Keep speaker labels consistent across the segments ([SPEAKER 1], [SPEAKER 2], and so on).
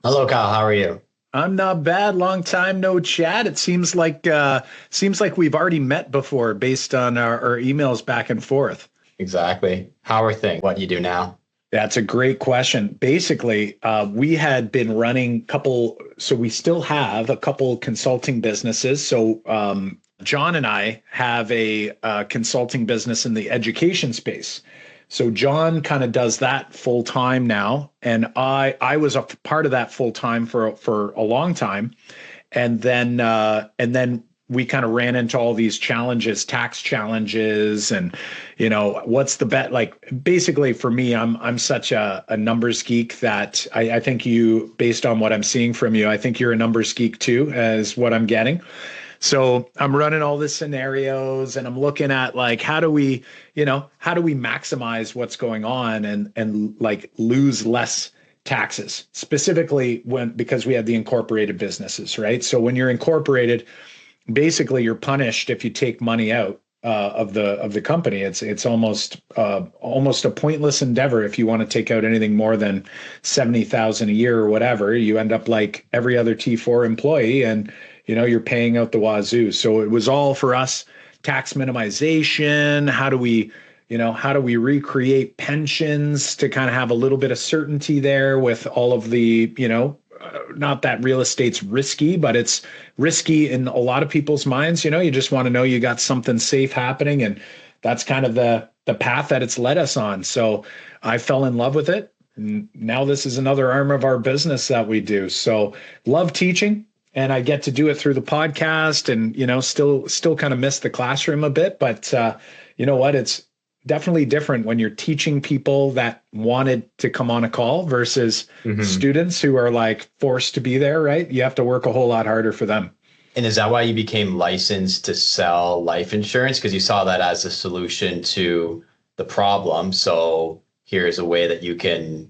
[SPEAKER 1] Hello, Kyle. How are you?
[SPEAKER 2] I'm not bad. Long time no chat. It seems like we've already met before based on our emails back and forth.
[SPEAKER 1] Exactly. How are things? What you do now?
[SPEAKER 2] That's a great question. Basically, we had been running so we still have a couple consulting businesses. So John and I have a consulting business in the education space. So John kind of does that full time now, and I was a part of that full time for a long time, and then we kind of ran into all these challenges, tax challenges, and what's the bet? Like basically for me, I'm such a numbers geek that I think you, based on what I'm seeing from you, I think you're a numbers geek too, as what I'm getting. So I'm running all the scenarios and I'm looking at like how do we maximize what's going on and like lose less taxes, specifically when because we have the incorporated businesses, right? So when you're incorporated, basically you're punished if you take money out of the company. It's almost a pointless endeavor if you want to take out anything more than 70,000 a year or whatever. You end up like every other T4 employee, and you're paying out the wazoo. So it was all for us tax minimization. How do we recreate pensions to kind of have a little bit of certainty there with all of the, not that real estate's risky, but it's risky in a lot of people's minds. You just want to know you got something safe happening. And that's kind of the path that it's led us on. So I fell in love with it. And now this is another arm of our business that we do. So love teaching. And I get to do it through the podcast and, still kind of miss the classroom a bit. But you know what? It's definitely different when you're teaching people that wanted to come on a call versus
[SPEAKER 1] Hmm.
[SPEAKER 2] students who are like forced to be there, right? You have to work a whole lot harder for them.
[SPEAKER 1] And is that why you became licensed to sell life insurance? Because you saw that as a solution to the problem. So here's a way that you can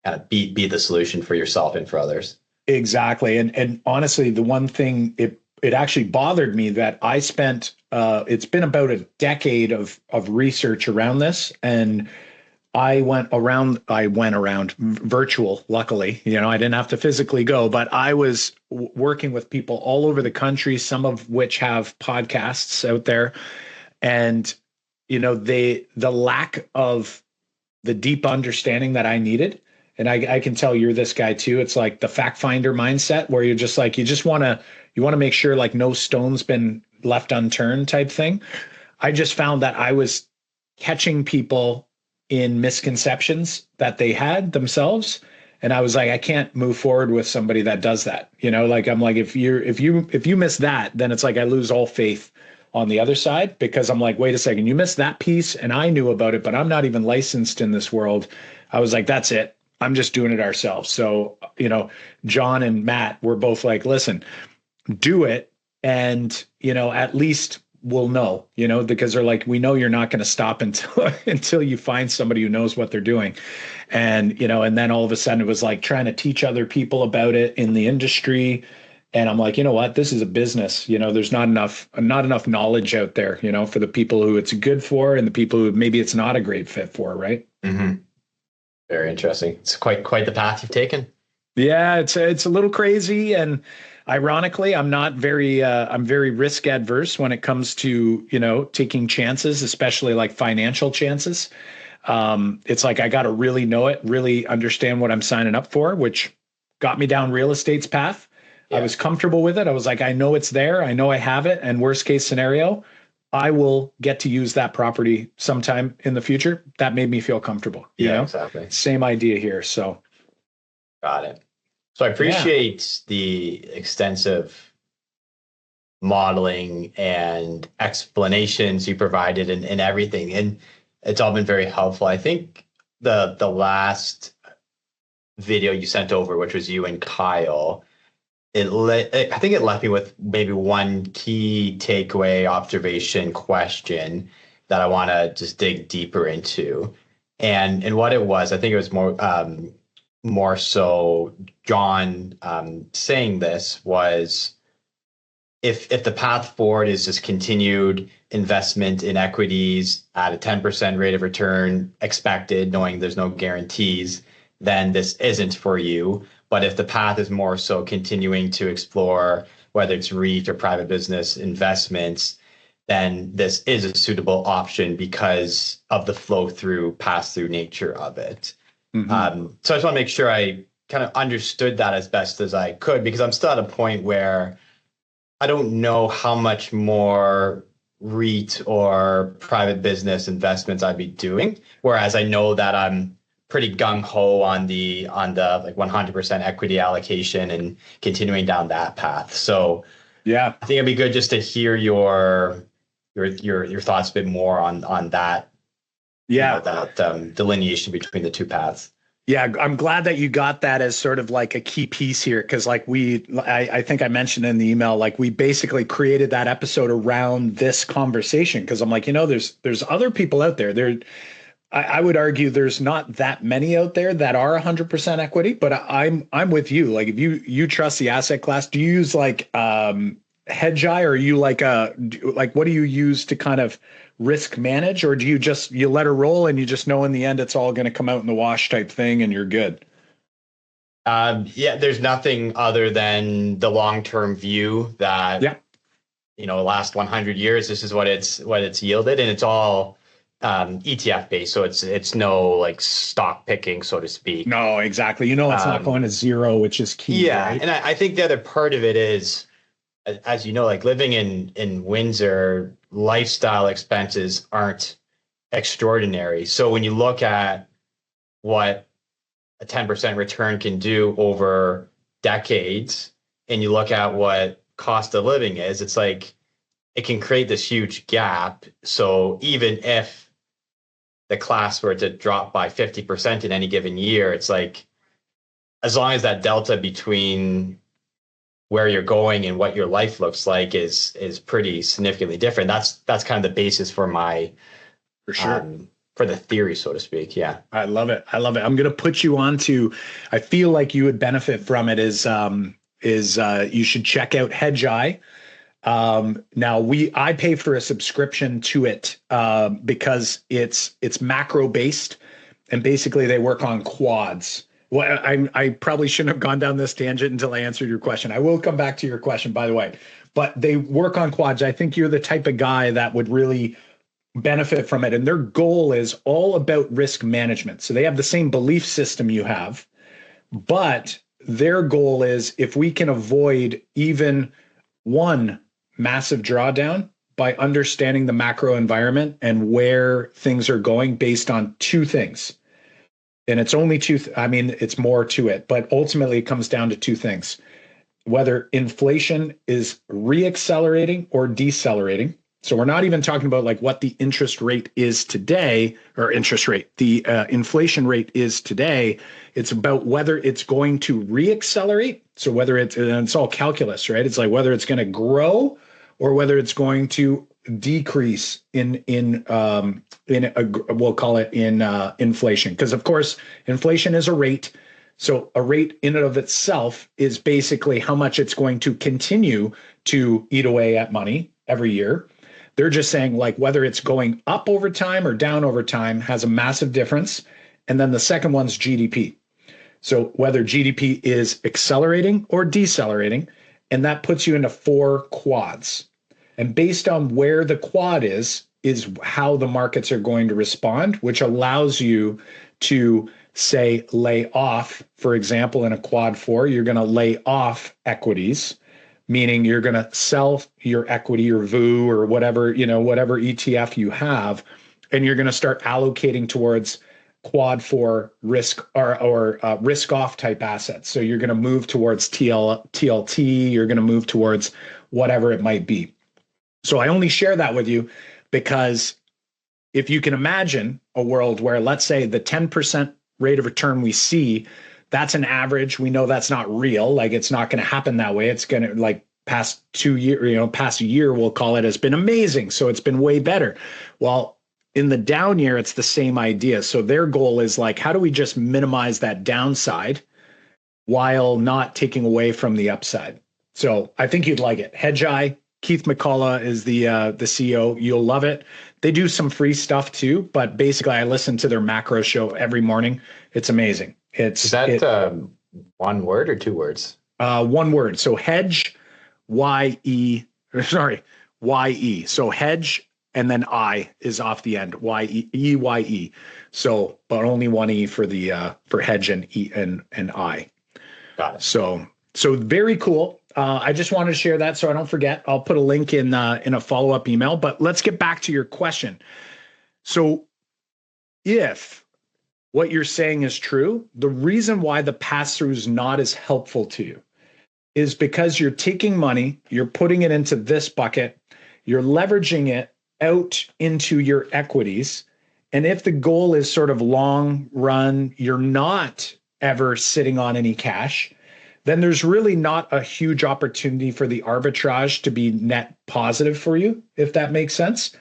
[SPEAKER 1] kind of be the solution for yourself and for others.
[SPEAKER 2] Exactly. And honestly, the one thing it actually bothered me that I spent it's been about a decade of research around this, and I went around virtual, luckily. I didn't have to physically go, but I was working with people all over the country, some of which have podcasts out there. And, the lack of the deep understanding that I needed. And I can tell you're this guy too. It's like the fact finder mindset where you're just like, you want to make sure like no stone's been left unturned type thing. I just found that I was catching people in misconceptions that they had themselves. And I was like, I can't move forward with somebody that does that. Like I'm like, if you miss that, then it's like I lose all faith on the other side because I'm like, wait a second, you missed that piece and I knew about it, but I'm not even licensed in this world. I was like, that's it. I'm just doing it ourselves. So, John and Matt were both like, listen, do it and at least we'll know, because they're like, we know you're not going to stop until until you find somebody who knows what they're doing. And then all of a sudden it was like trying to teach other people about it in the industry. And I'm like, you know what, this is a business. There's not enough knowledge out there, for the people who it's good for and the people who maybe it's not a great fit for, right?
[SPEAKER 1] Hmm. Very interesting. It's quite the path you've taken.
[SPEAKER 2] Yeah, it's a little crazy, and ironically, I'm very risk adverse when it comes to taking chances, especially like financial chances. It's like I got to really know it, really understand what I'm signing up for, which got me down real estate's path. I
[SPEAKER 1] Yeah.
[SPEAKER 2] was comfortable with it. I was like, I know it's there, I know I have it, and worst case scenario, I will get to use that property sometime in the future. That made me feel comfortable.
[SPEAKER 1] Yeah, exactly.
[SPEAKER 2] Same idea here. So
[SPEAKER 1] Got it. So I
[SPEAKER 2] yeah.
[SPEAKER 1] appreciate the extensive modeling and explanations you provided and everything. And it's all been very helpful. I think the last video you sent over, which was you and Kyle, I think it left me with maybe one key takeaway, observation, question that I want to just dig deeper into. And what it was, I think it was more so John saying this was if the path forward is just continued investment in equities at a 10% rate of return expected, knowing there's no guarantees, then this isn't for you. But if the path is more so continuing to explore whether it's REIT or private business investments, then this is a suitable option because of the flow through, pass through nature of it. So I just want to make sure I kind of understood that as best as I could, because I'm still at a point where I don't know how much more REIT or private business investments I'd be doing. Whereas I know that I'm pretty gung ho on the like 100% equity allocation and continuing down that path. So
[SPEAKER 2] Yeah.
[SPEAKER 1] I think it'd be good just to hear your thoughts a bit more on that.
[SPEAKER 2] Yeah.
[SPEAKER 1] That delineation between the two paths.
[SPEAKER 2] Yeah, I'm glad that you got that as sort of like a key piece here, because like I think I mentioned in the email, like we basically created that episode around this conversation because I'm like, there's other people out there. I would argue there's not that many out there that are 100% equity, but I'm with you. Like if you trust the asset class, do you use like Hedgeye, or are you like what do you use to kind of risk manage, or do you let her roll and you just know in the end it's all going to come out in the wash type thing and you're good?
[SPEAKER 1] Yeah, there's nothing other than the long-term view that last 100 years, this is what it's yielded, and it's all ETF based, so it's no like stock picking, so to speak.
[SPEAKER 2] No, exactly. It's not going to zero, which is key.
[SPEAKER 1] Yeah,
[SPEAKER 2] right?
[SPEAKER 1] and I think the other part of it is, as you know, like living in Windsor, lifestyle expenses aren't extraordinary. So when you look at what a 10% return can do over decades, and you look at what cost of living is, it's like it can create this huge gap. So even if the class were to drop by 50% in any given year, it's like as long as that delta between where you're going and what your life looks like is pretty significantly different. That's kind of the basis for my
[SPEAKER 2] For sure.
[SPEAKER 1] For the theory, so to speak. Yeah.
[SPEAKER 2] I love it. I'm going to put you on to, I feel like you would benefit from it is you should check out Hedgeye. Now I pay for a subscription to it, because it's macro based, and basically they work on quads. Well, I probably shouldn't have gone down this tangent until I answered your question. I will come back to your question, by the way, but they work on quads. I think you're the type of guy that would really benefit from it. And their goal is all about risk management. So they have the same belief system you have, but their goal is if we can avoid even one massive drawdown by understanding the macro environment and where things are going based on two things. And it's only it's more to it, but ultimately it comes down to two things: whether inflation is reaccelerating or decelerating. So we're not even talking about like what the interest rate is today, or the inflation rate is today. It's about whether it's going to reaccelerate. So whether it's all calculus, right? It's like whether it's going to grow or whether it's going to decrease we'll call it inflation, because of course inflation is a rate. So a rate in and of itself is basically how much it's going to continue to eat away at money every year. They're just saying like whether it's going up over time or down over time has a massive difference. And then the second one's GDP. So whether GDP is accelerating or decelerating, and that puts you into 4 quads. And based on where the quad is how the markets are going to respond, which allows you to say lay off. For example, in a quad 4, you're going to lay off equities, meaning you're going to sell your equity or VU or whatever ETF you have, and you're going to start allocating towards quad 4 risk or risk off type assets. So you're going to move towards TLT, you're going to move towards whatever it might be. So I only share that with you because if you can imagine a world where, let's say, the 10% rate of return we see, that's an average. We know that's not real. Like it's not going to happen that way. It's going to like past a year, we'll call it, has been amazing. So it's been way better. Well, in the down year, it's the same idea. So their goal is like, how do we just minimize that downside while not taking away from the upside? So I think you'd like it. Hedgeye, Keith McCullough is the CEO. You'll love it. They do some free stuff too, but basically I listen to their macro show every morning. It's amazing.
[SPEAKER 1] One word or two words?
[SPEAKER 2] One word. So hedge, Y-E, sorry, Y-E. So hedge, and then I is off the end, Y-E, E-Y-E. So, but only one E for the, for hedge and E and I.
[SPEAKER 1] Got it.
[SPEAKER 2] So very cool. I just wanted to share that so I don't forget. I'll put a link in a follow-up email, but let's get back to your question. So if what you're saying is true, the reason why the pass-through is not as helpful to you is because you're taking money, you're putting it into this bucket, you're leveraging it out into your equities. And if the goal is sort of long run, you're not ever sitting on any cash, then there's really not a huge opportunity for the arbitrage to be net positive for you, if that makes sense.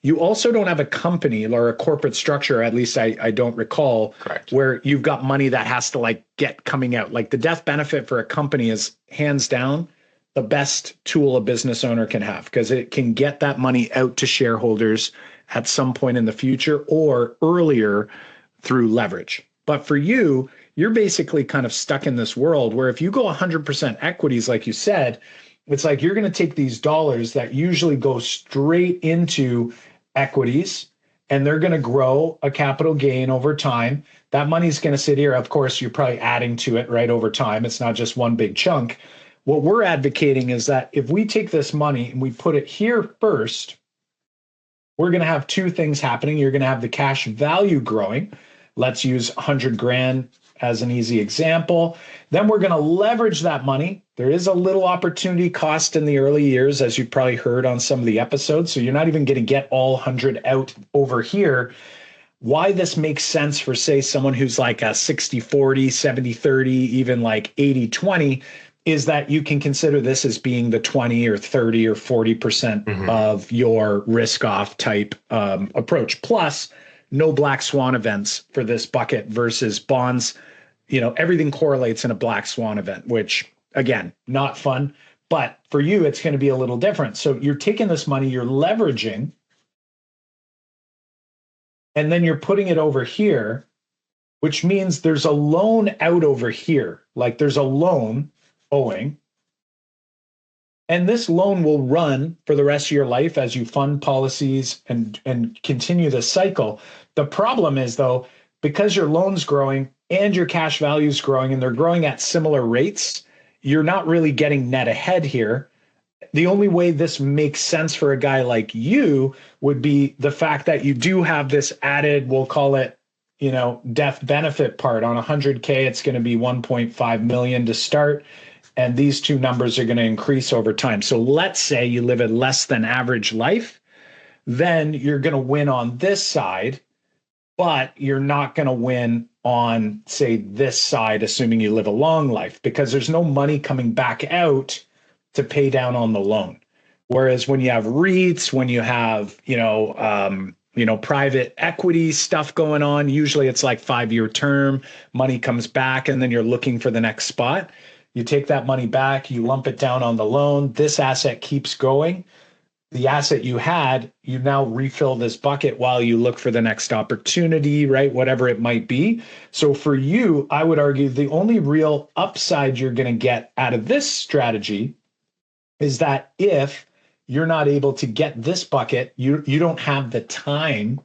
[SPEAKER 2] You also don't have a company or a corporate structure, at least I don't recall,
[SPEAKER 1] Correct,
[SPEAKER 2] where you've got money that has to like get coming out. Like the death benefit for a company is hands down the best tool a business owner can have because it can get that money out to shareholders at some point in the future or earlier through leverage. But for you, you're basically kind of stuck in this world where if you go 100% equities, like you said, it's like you're going to take these dollars that usually go straight into equities and they're going to grow a capital gain over time. That money's going to sit here. Of course, you're probably adding to it right over time. It's not just one big chunk. What we're advocating is that if we take this money and we put it here first, we're going to have two things happening. You're going to have the cash value growing. Let's use 100 grand as an easy example. Then we're going to leverage that money. There is a little opportunity cost in the early years, as you've probably heard on some of the episodes. So you're not even going to get all 100 out over here. Why this makes sense for, say, someone who's like a 60-40, 70-30, even like 80-20, is that you can consider this as being the 20 or 30 or 40% of your risk off type approach. Plus, no black swan events for this bucket versus bonds. You know, everything correlates in a black swan event, which again, not fun. But for you, it's going to be a little different. So you're taking this money, you're leveraging, and then you're putting it over here, which means there's a loan out over here. Like there's a loan owing. And this loan will run for the rest of your life as you fund policies and continue the cycle. The problem is, though, because your loan's growing and your cash value is growing and they're growing at similar rates, you're not really getting net ahead here. The only way this makes sense for a guy like you would be the fact that you do have this added, we'll call it, you know, death benefit part. On 100K, it's going to be 1.5 million to start. And these two numbers are going to increase over time. So let's say you live a less than average life, then you're going to win on this side, but you're not going to win on, say, this side, assuming you live a long life, because there's no money coming back out to pay down on the loan. Whereas when you have REITs, when you have, private equity stuff going on, usually it's like 5-year term, money comes back, and then you're looking for the next spot. You take that money back, you lump it down on the loan. This asset keeps going. The asset you had, you now refill this bucket while you look for the next opportunity, right? Whatever it might be. So for you, I would argue the only real upside you're going to get out of this strategy is that if you're not able to get this bucket, you don't have the time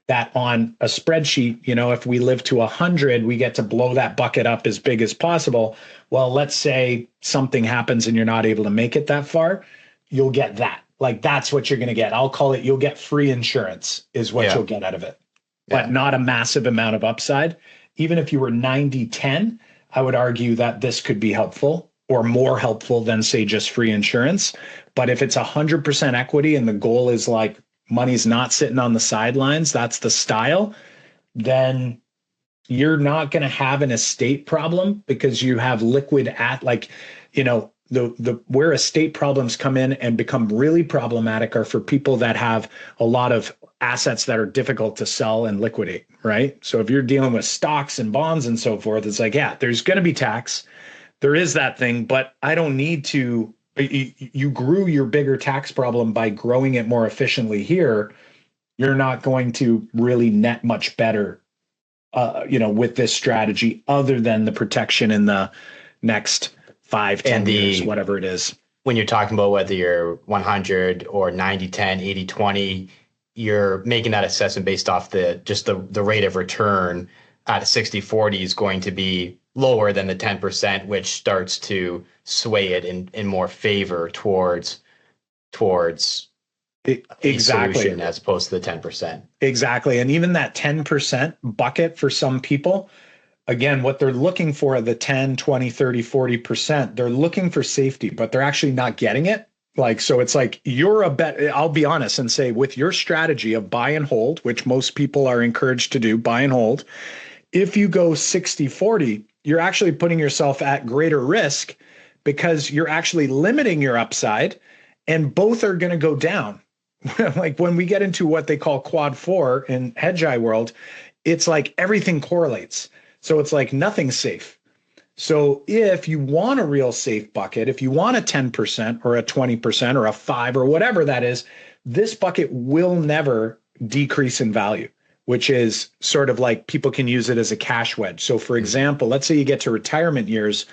[SPEAKER 2] that on a spreadsheet, if we live to 100, we get to blow that bucket up as big as possible. Well, let's say something happens and you're not able to make it that far, you'll get that. Like that's what you're going to get. I'll call it, you'll get free insurance is what you'll get out of it, but not a massive amount of upside. Even if you were 90-10, I would argue that this could be helpful or more helpful than, say, just free insurance. But if it's 100% equity and the goal is like money's not sitting on the sidelines, that's the style, then you're not going to have an estate problem because you have liquid the where estate problems come in and become really problematic are for people that have a lot of assets that are difficult to sell and liquidate, right? So if you're dealing with stocks and bonds and so forth, it's like, yeah, there's going to be tax. There is that thing, but I don't need to. You grew your bigger tax problem by growing it more efficiently here. You're not going to really net much better with this strategy other than the protection in the next 5-10 years, whatever it is.
[SPEAKER 1] When you're talking about whether you're 100 or 90-10, 80-20, you're making that assessment based off the rate of return at a 60-40 is going to be lower than the 10%, which starts to sway it in more favor towards
[SPEAKER 2] exactly
[SPEAKER 1] solution as opposed to the 10%.
[SPEAKER 2] Exactly. And even that 10% bucket for some people, again, what they're looking for, the 10, 20, 30, 40%, they're looking for safety, but they're actually not getting it. Like, so it's like I'll be honest and say with your strategy of buy and hold, which most people are encouraged to do, buy and hold, if you go 60-40, you're actually putting yourself at greater risk because you're actually limiting your upside and both are going to go down. Like when we get into what they call quad 4 in hedge world, it's like everything correlates. So it's like nothing's safe. So if you want a real safe bucket, if you want a 10% or a 20% or a 5 or whatever that is, this bucket will never decrease in value, which is sort of like people can use it as a cash wedge. So for example, let's say you get to retirement years,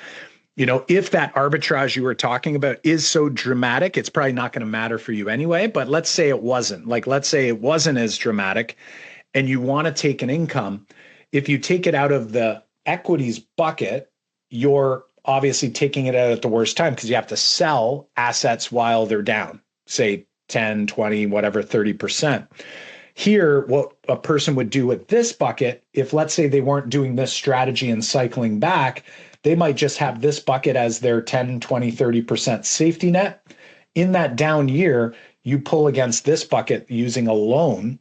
[SPEAKER 2] if that arbitrage you were talking about is so dramatic, it's probably not going to matter for you anyway. But let's say it wasn't. Like, let's say it wasn't as dramatic and you want to take an income. If you take it out of the equities bucket, you're obviously taking it out at the worst time because you have to sell assets while they're down, say 10, 20, whatever, 30%. Here, what a person would do with this bucket, if let's say they weren't doing this strategy and cycling back, they might just have this bucket as their 10, 20, 30% safety net. In that down year, you pull against this bucket using a loan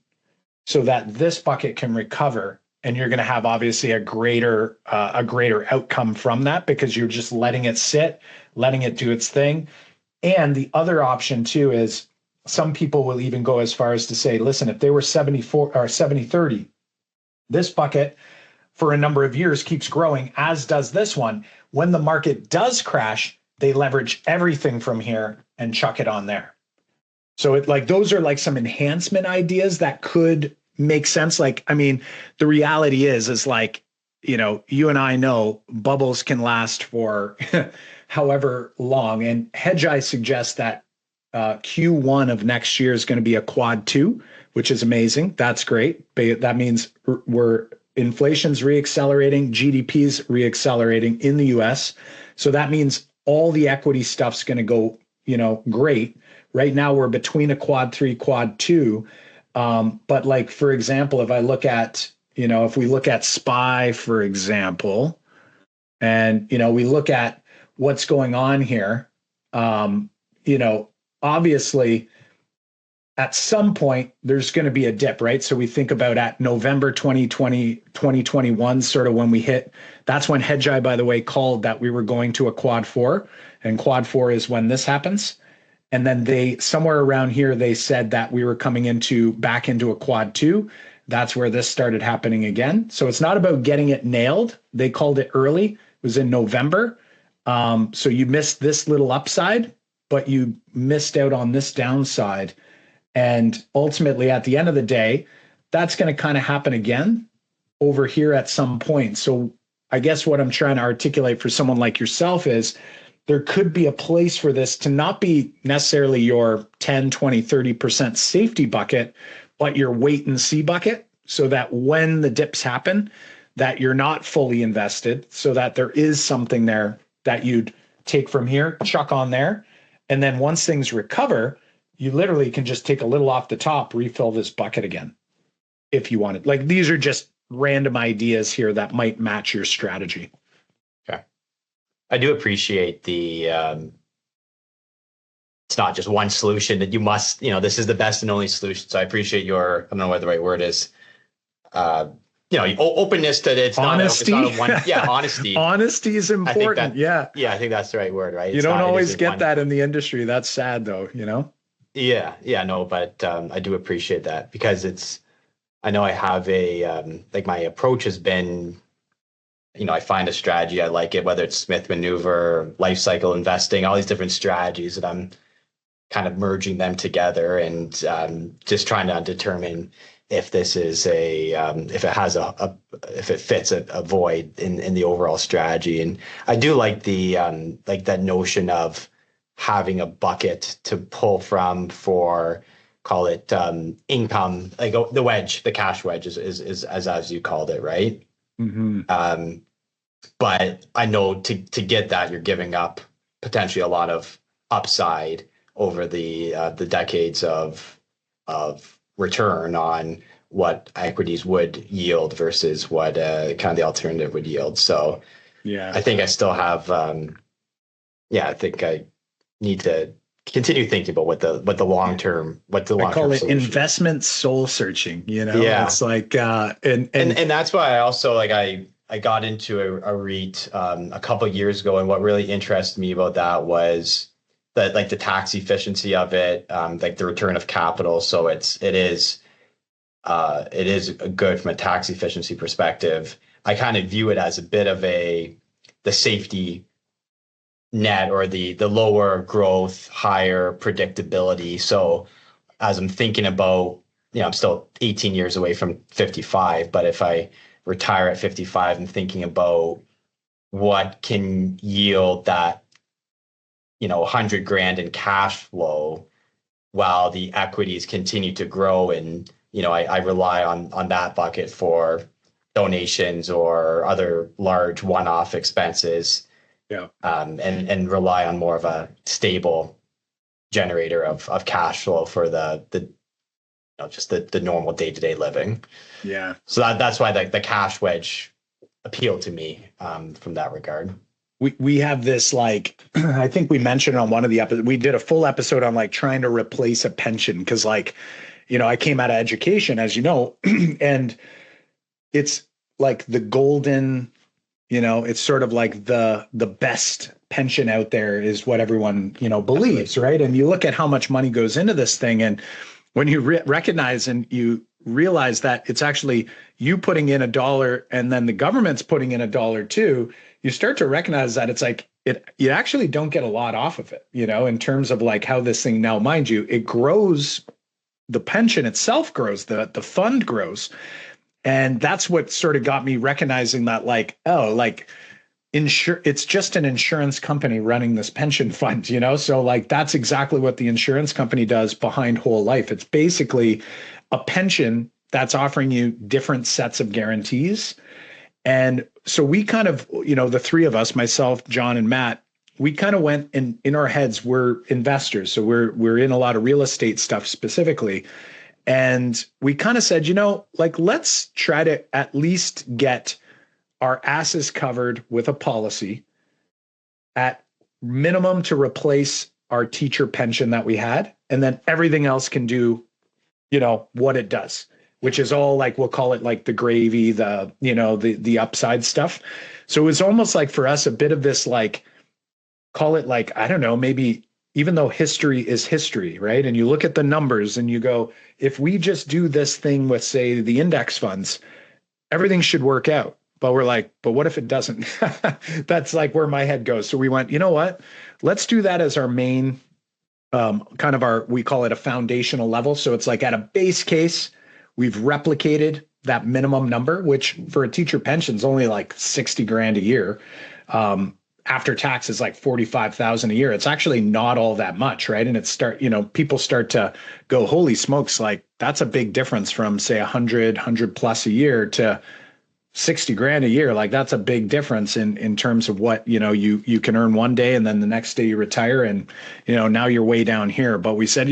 [SPEAKER 2] so that this bucket can recover. And you're going to have obviously a greater outcome from that because you're just letting it sit, letting it do its thing. And the other option too is some people will even go as far as to say, listen, if they were 74 or 70-30, this bucket for a number of years keeps growing, as does this one. When the market does crash, they leverage everything from here and chuck it on there. So those are like some enhancement ideas that could make sense. Like, I mean, the reality is like, you and I know bubbles can last for however long. And Hedgeye suggests that Q1 of next year is going to be a quad 2, which is amazing. That's great. That means inflation's reaccelerating, GDP's reaccelerating in the US. So that means all the equity stuff's going to go, great. Right now we're between a quad 3, quad 2. But like, for example, if I look at, if we look at SPY, for example, and, we look at what's going on here, obviously at some point there's going to be a dip, right? So we think about at November 2020, 2021, sort of when we hit, that's when Hedgeye, by the way, called that we were going to a quad 4, and quad 4 is when this happens. And then they, somewhere around here, they said that we were coming back into a quad 2. That's where this started happening again. So it's not about getting it nailed. They called it early. It was in November. So you missed this little upside, but you missed out on this downside. And ultimately, at the end of the day, that's going to kind of happen again over here at some point. So I guess what I'm trying to articulate for someone like yourself is there could be a place for this to not be necessarily your 10, 20, 30% safety bucket, but your wait and see bucket, so that when the dips happen, that you're not fully invested, so that there is something there that you'd take from here, chuck on there. And then once things recover, you literally can just take a little off the top, refill this bucket again if you want it. Like, these are just random ideas here that might match your strategy.
[SPEAKER 1] Okay. I do appreciate the, it's not just one solution that you must, this is the best and only solution. So I appreciate your, I don't know what the right word is, openness to it. It's
[SPEAKER 2] honesty.
[SPEAKER 1] Not a one, honesty.
[SPEAKER 2] Honesty is important.
[SPEAKER 1] Yeah, I think that's the right word, right?
[SPEAKER 2] You don't always get that in the industry. That's sad though,
[SPEAKER 1] Yeah, no, but I do appreciate that because I know I have my approach has been, I find a strategy, I like it, whether it's Smith maneuver, life cycle investing, all these different strategies that I'm kind of merging them together and just trying to determine if this is if it has if it fits a void in the overall strategy. And I do like that notion of having a bucket to pull from for, call it income, like the wedge, the cash wedge is as you called it, right?
[SPEAKER 2] Mm-hmm.
[SPEAKER 1] But I know to get that, you're giving up potentially a lot of upside over the decades of return on what equities would yield versus what kind of the alternative would yield. So
[SPEAKER 2] Yeah,
[SPEAKER 1] I think I still have I think I need to continue thinking about what the long term
[SPEAKER 2] I call it
[SPEAKER 1] solution
[SPEAKER 2] investment soul searching.
[SPEAKER 1] Yeah.
[SPEAKER 2] It's like
[SPEAKER 1] And that's why I also like I got into a REIT a couple of years ago, and what really interested me about that was that like the tax efficiency of it, like the return of capital. So it is good from a tax efficiency perspective. I kind of view it as a bit of the safety net, or the lower growth, higher predictability. So as I'm thinking about, I'm still 18 years away from 55, but if I retire at 55, I'm thinking about what can yield that, 100 grand in cash flow while the equities continue to grow. And, I rely on that bucket for donations or other large one-off expenses.
[SPEAKER 2] yeah.
[SPEAKER 1] And rely on more of a stable generator of cash flow for just the normal day-to-day living.
[SPEAKER 2] Yeah.
[SPEAKER 1] So that's why the cash wedge appealed to me from that regard.
[SPEAKER 2] We have this, like, I think we mentioned on one of the episodes, we did a full episode on like trying to replace a pension. Because like, I came out of education, as you know, and it's like the golden, it's sort of like the best pension out there is what everyone, believes, right? And you look at how much money goes into this thing, and when you recognize and you realize that it's actually you putting in $1 and then the government's putting in $1 too, you start to recognize that it's like you actually don't get a lot off of it, in terms of like how this thing, now, mind you, it grows, the pension itself grows, the fund grows. And that's what sort of got me recognizing that, like, oh, like it's just an insurance company running this pension fund, So like that's exactly what the insurance company does behind whole life. It's basically a pension that's offering you different sets of guarantees. And so we kind of, the three of us, myself, John, and Matt, we kind of went in our heads, we're investors. So we're in a lot of real estate stuff specifically. And we kind of said, like, let's try to at least get our asses covered with a policy at minimum to replace our teacher pension that we had. And then everything else can do, what it does, which is all like, we'll call it like the gravy, the upside stuff. So it was almost like for us, a bit of this, like, call it like, I don't know, maybe, even though history is history, right? And you look at the numbers and you go, if we just do this thing with, say, the index funds, everything should work out. But we're like, but what if it doesn't? That's like where my head goes. So we went, you know what? Let's do that as our main kind of we call it a foundational level. So it's like at a base case, we've replicated that minimum number, which for a teacher pension is only like 60 grand a year. After tax is like 45,000 a year. It's actually not all that much, right? And people start to go, holy smokes, like that's a big difference from, say, 100 plus a year to 60 grand a year. Like that's a big difference in terms of what, you can earn one day and then the next day you retire and, now you're way down here. But we said,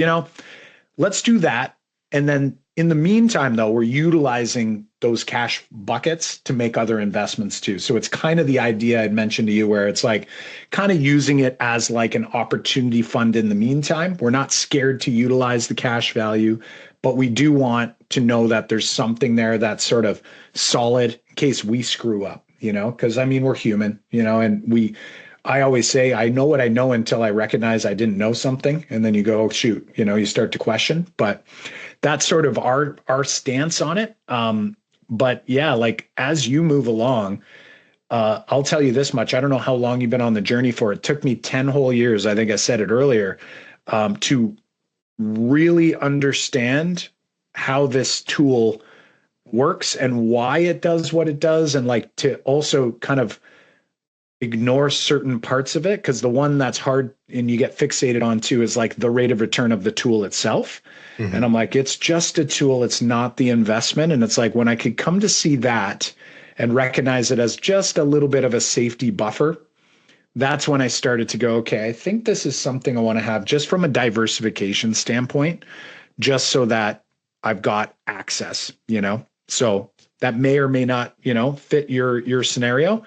[SPEAKER 2] let's do that. And then in the meantime, though, we're utilizing those cash buckets to make other investments too. So it's kind of the idea I'd mentioned to you where it's like kind of using it as like an opportunity fund in the meantime. We're not scared to utilize the cash value, but we do want to know that there's something there that's sort of solid in case we screw up, because I mean, we're human, and I always say, I know what I know until I recognize I didn't know something. And then you go, oh, shoot, you start to question. But that's sort of our stance on it. But yeah, like as you move along, I'll tell you this much. I don't know how long you've been on the journey for. It took me 10 whole years. I think I said it earlier, to really understand how this tool works and why it does what it does, and like to also kind of ignore certain parts of it, because the one that's hard and you get fixated on too is like the rate of return of the tool itself.
[SPEAKER 1] Mm-hmm.
[SPEAKER 2] And I'm like, it's just a tool, it's not the investment. And it's like when I could come to see that and recognize it as just a little bit of a safety buffer, that's when I started to go, okay, I think this is something I want to have just from a diversification standpoint, just so that I've got access, you know? So that may or may not, you know, fit your scenario.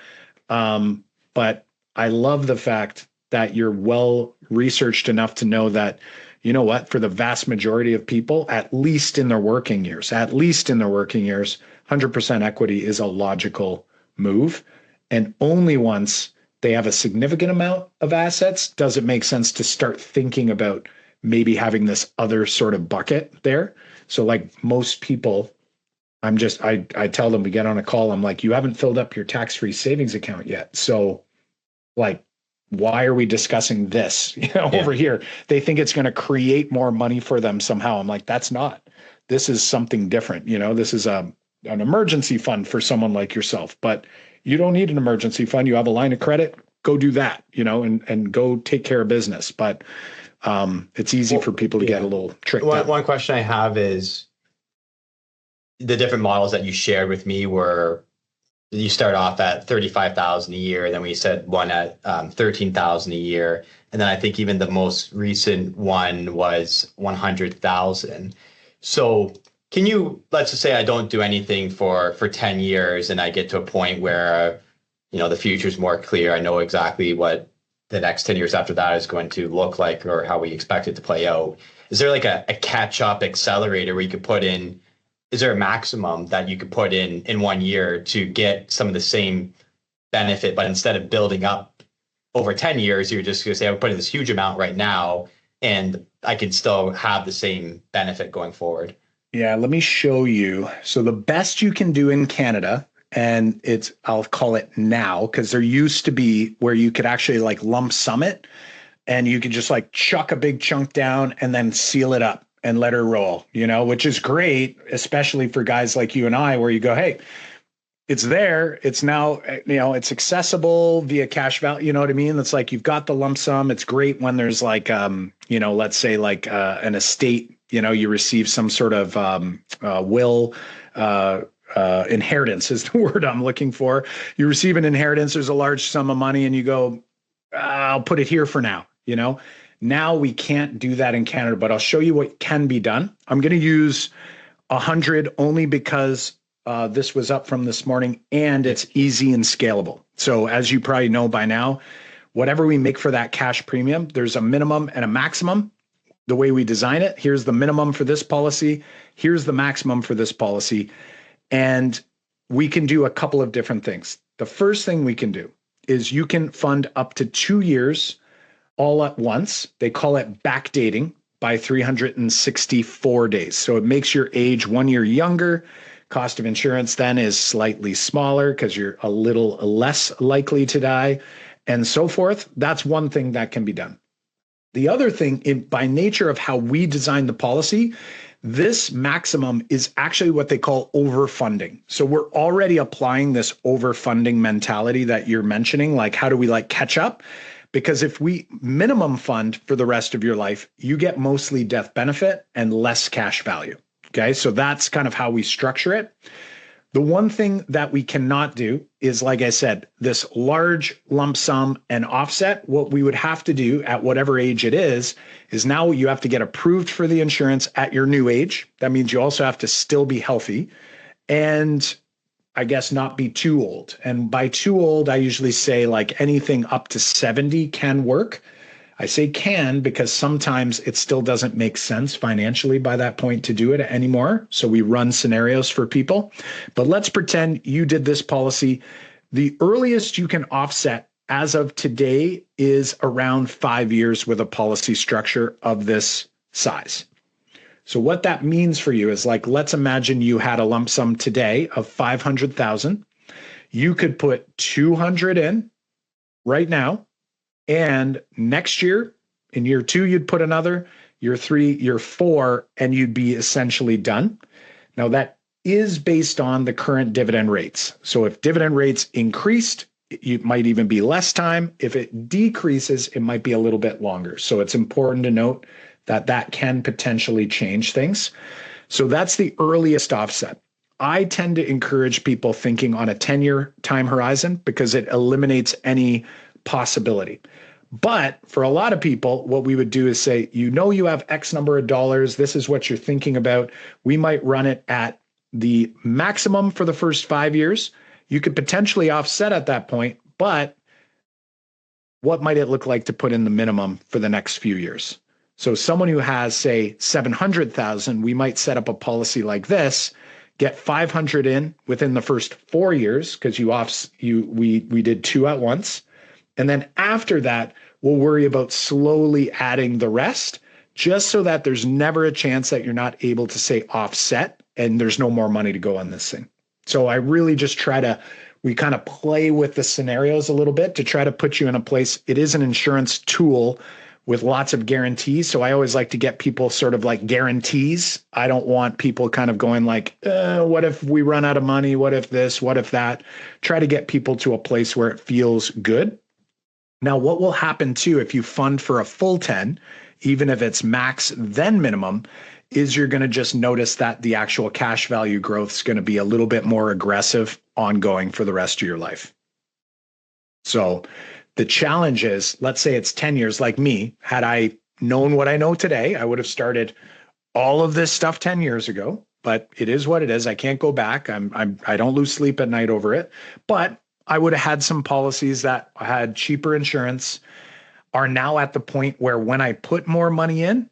[SPEAKER 2] But I love the fact that you're well researched enough to know that, you know what, for the vast majority of people, at least in their working years, 100% equity is a logical move. And only once they have a significant amount of assets does it make sense to start thinking about maybe having this other sort of bucket there. So like most people, I tell them, we get on a call, I'm like, you haven't filled up your tax-free savings account yet. So like, why are we discussing this, over here? They think it's going to create more money for them somehow. I'm like, that's not. This is something different. This is an emergency fund for someone like yourself, but you don't need an emergency fund. You have a line of credit, go do that, and go take care of business. But it's easy for people to get a little tricked up.
[SPEAKER 1] One question I have is, the different models that you shared with me were, you start off at 35,000 a year, then we said one at 13,000 a year, and then I think even the most recent one was 100,000. So can you, let's just say I don't do anything for 10 years and I get to a point where the future is more clear. I know exactly what the next 10 years after that is going to look like, or how we expect it to play out. Is there like a catch-up accelerator where you could put in, is there a maximum that you could put in 1 year to get some of the same benefit, but instead of building up over 10 years, you're just going to say, I'm putting this huge amount right now and I can still have the same benefit going forward?
[SPEAKER 2] Yeah, let me show you. So the best you can do in Canada, and I'll call it now, because there used to be where you could actually like lump sum it and you could just like chuck a big chunk down and then seal it up and let her roll, which is great, especially for guys like you and I, where you go, hey, it's there. It's now, it's accessible via cash value. You know what I mean? It's like, you've got the lump sum. It's great when there's like, let's say like an estate, you receive some sort of will, inheritance is the word I'm looking for. You receive an inheritance, there's a large sum of money and you go, I'll put it here for now, Now we can't do that in Canada, but I'll show you what can be done. I'm going to use 100 only because this was up from this morning and it's easy and scalable. So as you probably know by now, whatever we make for that cash premium, there's a minimum and a maximum. The way we design it, here's the minimum for this policy, here's the maximum for this policy. And we can do a couple of different things. The first thing we can do is you can fund up to 2 years all at once. They call it backdating by 364 days. So it makes your age 1 year younger. Cost of insurance then is slightly smaller because you're a little less likely to die and so forth. That's one thing that can be done. The other thing, by nature of how we design the policy, this maximum is actually what they call overfunding. So we're already applying this overfunding mentality that you're mentioning, like how do we like catch up? Because if we minimum fund for the rest of your life, you get mostly death benefit and less cash value. Okay, so that's kind of how we structure it. The one thing that we cannot do is, like I said, this large lump sum and offset. What we would have to do at whatever age it is now you have to get approved for the insurance at your new age. That means you also have to still be healthy and I guess not be too old. And by too old, I usually say like anything up to 70 can work. I say can because sometimes it still doesn't make sense financially by that point to do it anymore. So we run scenarios for people. But let's pretend you did this policy. The earliest you can offset as of today is around 5 years with a policy structure of this size. So what that means for you is, like, let's imagine you had a lump sum today of 500,000. You could put 200 in right now. And next year, in year 2, you'd put another. year 3, year 4, and you'd be essentially done. Now, that is based on the current dividend rates. So if dividend rates increased, it might even be less time. If it decreases, it might be a little bit longer. So it's important to note that that can potentially change things. So that's the earliest offset. I tend to encourage people thinking on a 10-year time horizon because it eliminates any possibility. But for a lot of people, what we would do is say, you have X number of dollars. This is what you're thinking about. We might run it at the maximum for the first 5 years. You could potentially offset at that point, but what might it look like to put in the minimum for the next few years? So someone who has, say, 700,000, we might set up a policy like this, get 500 in within the first 4 years because we did 2 at once. And then after that, we'll worry about slowly adding the rest, just so that there's never a chance that you're not able to say offset and there's no more money to go on this thing. So I really just we kind of play with the scenarios a little bit to try to put you in a place. It is an insurance tool with lots of guarantees. So I always like to get people sort of like guarantees. I don't want people kind of going like, what if we run out of money? What if this? What if that? Try to get people to a place where it feels good. Now, what will happen too if you fund for a full 10, even if it's max then minimum, is you're going to just notice that the actual cash value growth is going to be a little bit more aggressive ongoing for the rest of your life. So the challenge is, let's say it's 10 years like me. Had I known what I know today, I would have started all of this stuff 10 years ago, but it is what it is. I can't go back. I don't lose sleep at night over it, but I would have had some policies that had cheaper insurance, are now at the point where when I put more money in,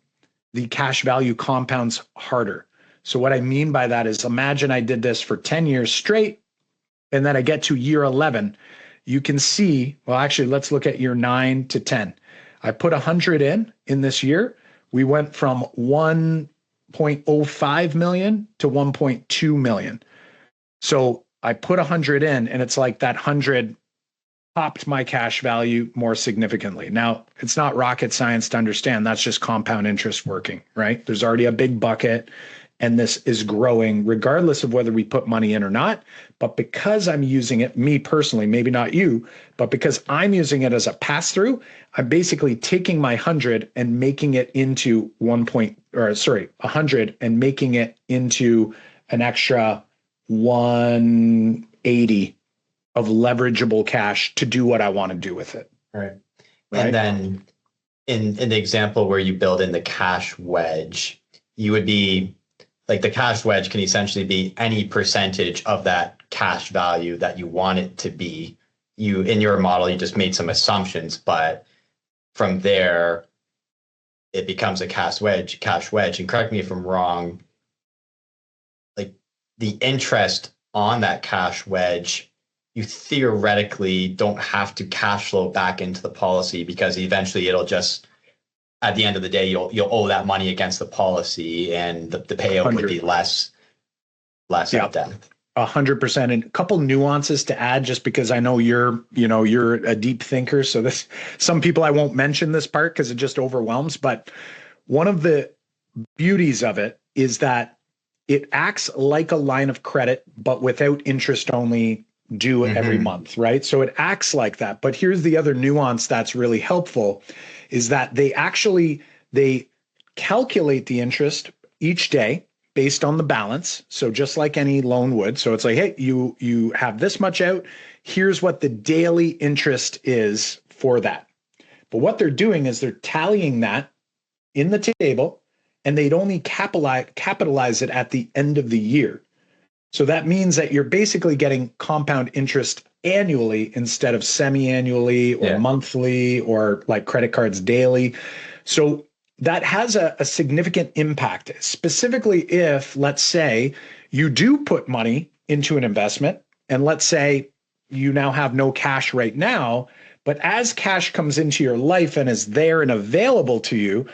[SPEAKER 2] the cash value compounds harder. So what I mean by that is, imagine I did this for 10 years straight, and then I get to year 11. You can see, well, actually, let's look at year 9 to 10. I put 100 in this year. We went from 1.05 million to 1.2 million. So I put 100 in, and it's like that 100 popped my cash value more significantly. Now, it's not rocket science to understand. That's just compound interest working, right? There's already a big bucket, and this is growing regardless of whether we put money in or not. But because I'm using it, me personally, maybe not you, but because I'm using it as a pass-through, I'm basically taking my 100 and making it into 100 and making it into an extra 180 of leverageable cash to do what I want to do with it.
[SPEAKER 1] Right. And then in the example where you build in the cash wedge, you would be like, the cash wedge can essentially be any percentage of that cash value that you want it to be. You, in your model, you just made some assumptions, but from there, it becomes a cash wedge. And correct me if I'm wrong, like the interest on that cash wedge, you theoretically don't have to cash flow back into the policy, because eventually it'll just, at the end of the day, you'll owe that money against the policy, and the payout
[SPEAKER 2] 100.
[SPEAKER 1] would be less at death.
[SPEAKER 2] 100%. And a couple nuances to add, just because I know you're a deep thinker. So some people, I won't mention this part because it just overwhelms. But one of the beauties of it is that it acts like a line of credit, but without interest only due every month, right? So it acts like that. But here's the other nuance that's really helpful, is that they calculate the interest each day based on the balance. So just like any loan would. So it's like, hey, you have this much out. Here's what the daily interest is for that. But what they're doing is they're tallying that in the table, and they'd only capitalize it at the end of the year. So that means that you're basically getting compound interest annually instead of semi-annually or monthly, or like credit cards daily. So that has a significant impact, specifically if, let's say, you do put money into an investment, and let's say you now have no cash right now, but as cash comes into your life and is there and available to you,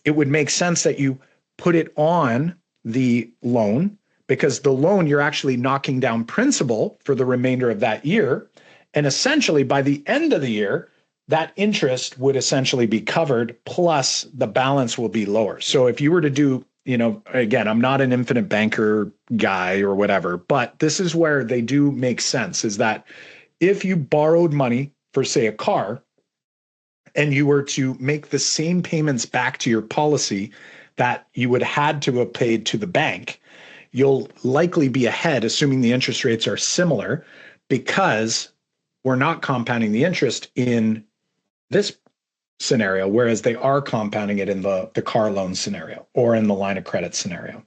[SPEAKER 2] it would make sense that you put it on the loan, because the loan, you're actually knocking down principal for the remainder of that year. And essentially by the end of the year, that interest would essentially be covered, plus the balance will be lower. So if you were to do, again, I'm not an infinite banker guy or whatever, but this is where they do make sense, is that if you borrowed money for, say, a car, and you were to make the same payments back to your policy that you would had to have paid to the bank, you'll likely be ahead, assuming the interest rates are similar, because we're not compounding the interest in this scenario, whereas they are compounding it in the car loan scenario or in the line of credit scenario.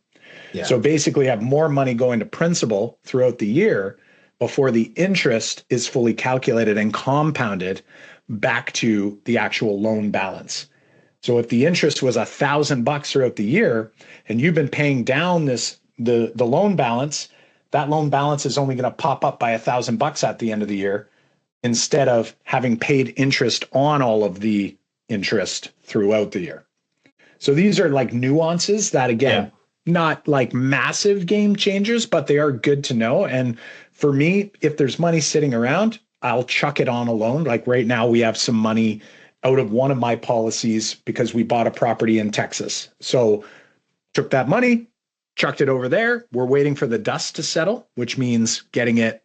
[SPEAKER 2] Yeah. So basically have more money going to principal throughout the year before the interest is fully calculated and compounded back to the actual loan balance. So if the interest was $1,000 throughout the year and you've been paying down the loan balance, that loan balance is only going to pop up by $1,000 at the end of the year, instead of having paid interest on all of the interest throughout the year. So these are like nuances that, again, not like massive game changers, but they are good to know. And for me, if there's money sitting around, I'll chuck it on a loan. Like right now, we have some money out of one of my policies because we bought a property in Texas. So took that money, chucked it over there. We're waiting for the dust to settle, which means getting it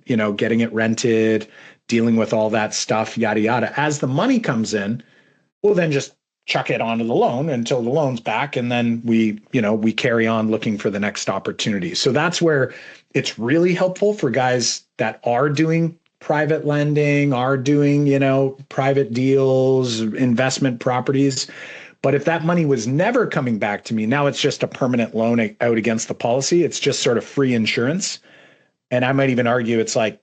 [SPEAKER 2] rented, dealing with all that stuff, yada, yada. As the money comes in, we'll then just chuck it onto the loan until the loan's back. And then we carry on looking for the next opportunity. So that's where it's really helpful for guys that are doing private lending, are doing, private deals, investment properties. But if that money was never coming back to me, now it's just a permanent loan out against the policy. It's just sort of free insurance. And I might even argue it's like,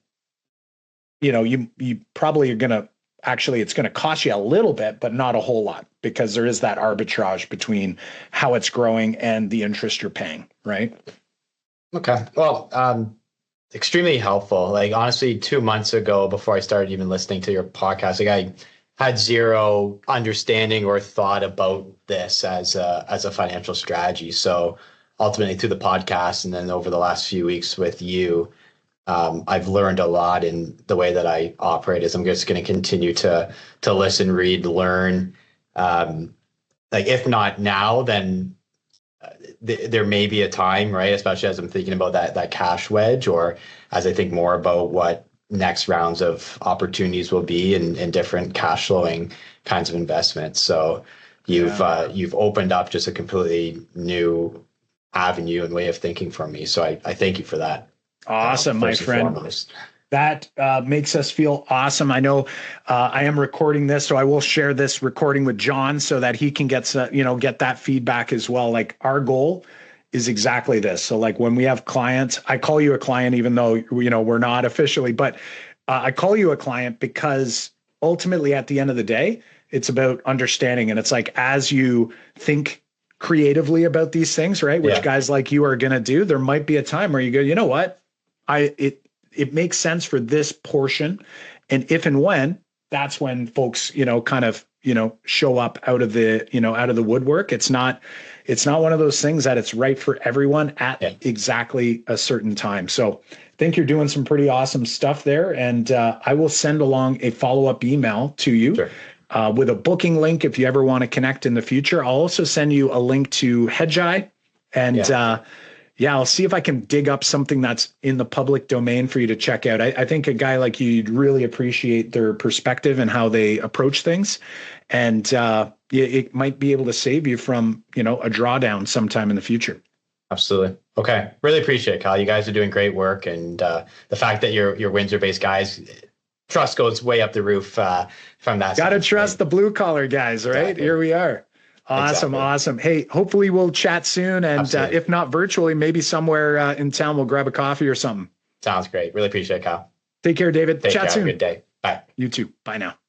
[SPEAKER 2] you probably are going to it's going to cost you a little bit, but not a whole lot, because there is that arbitrage between how it's growing and the interest you're paying, right?
[SPEAKER 1] Okay. Well, extremely helpful. Like, honestly, 2 months ago, before I started even listening to your podcast, I had zero understanding or thought about this as a financial strategy. So ultimately, through the podcast and then over the last few weeks with you, I've learned a lot in the way that I operate. Is I'm just going to continue to listen, read, learn. Like, if not now, then there may be a time, right? Especially as I'm thinking about that cash wedge, or as I think more about what next rounds of opportunities will be in different cash flowing kinds of investments. So you've opened up just a completely new avenue and way of thinking for me. So I thank you for that.
[SPEAKER 2] Awesome, my friend. That makes us feel awesome. I know I am recording this, so I will share this recording with John so that he can get that feedback as well. Like, our goal is exactly this. So like when we have clients, I call you a client, even though, we're not officially, but I call you a client because ultimately at the end of the day, it's about understanding. And it's like, as you think creatively about these things, right? Which guys like you are going to do, there might be a time where you go, you know what? It makes sense for this portion. And if and when, that's when folks, kind of, show up out of the woodwork. It's not one of those things that it's right for everyone at exactly a certain time. So I think you're doing some pretty awesome stuff there. And I will send along a follow-up email to you. Sure. With a booking link if you ever want to connect in the future. I'll also send you a link to Hedgeye. And I'll see if I can dig up something that's in the public domain for you to check out. I think a guy like you'd really appreciate their perspective and how they approach things. And it might be able to save you from, a drawdown sometime in the future.
[SPEAKER 1] Absolutely. Okay. Really appreciate it, Kyle. You guys are doing great work. And the fact that you're Windsor-based guys, trust goes way up the roof from that.
[SPEAKER 2] Got to trust the blue collar guys, right? Exactly. Here we are. Awesome. Exactly. Awesome. Hey, hopefully we'll chat soon. And if not virtually, maybe somewhere in town, we'll grab a coffee or something.
[SPEAKER 1] Sounds great. Really appreciate it, Kyle.
[SPEAKER 2] Take care, David. Chat soon.
[SPEAKER 1] Have a good day. Bye.
[SPEAKER 2] You too. Bye now.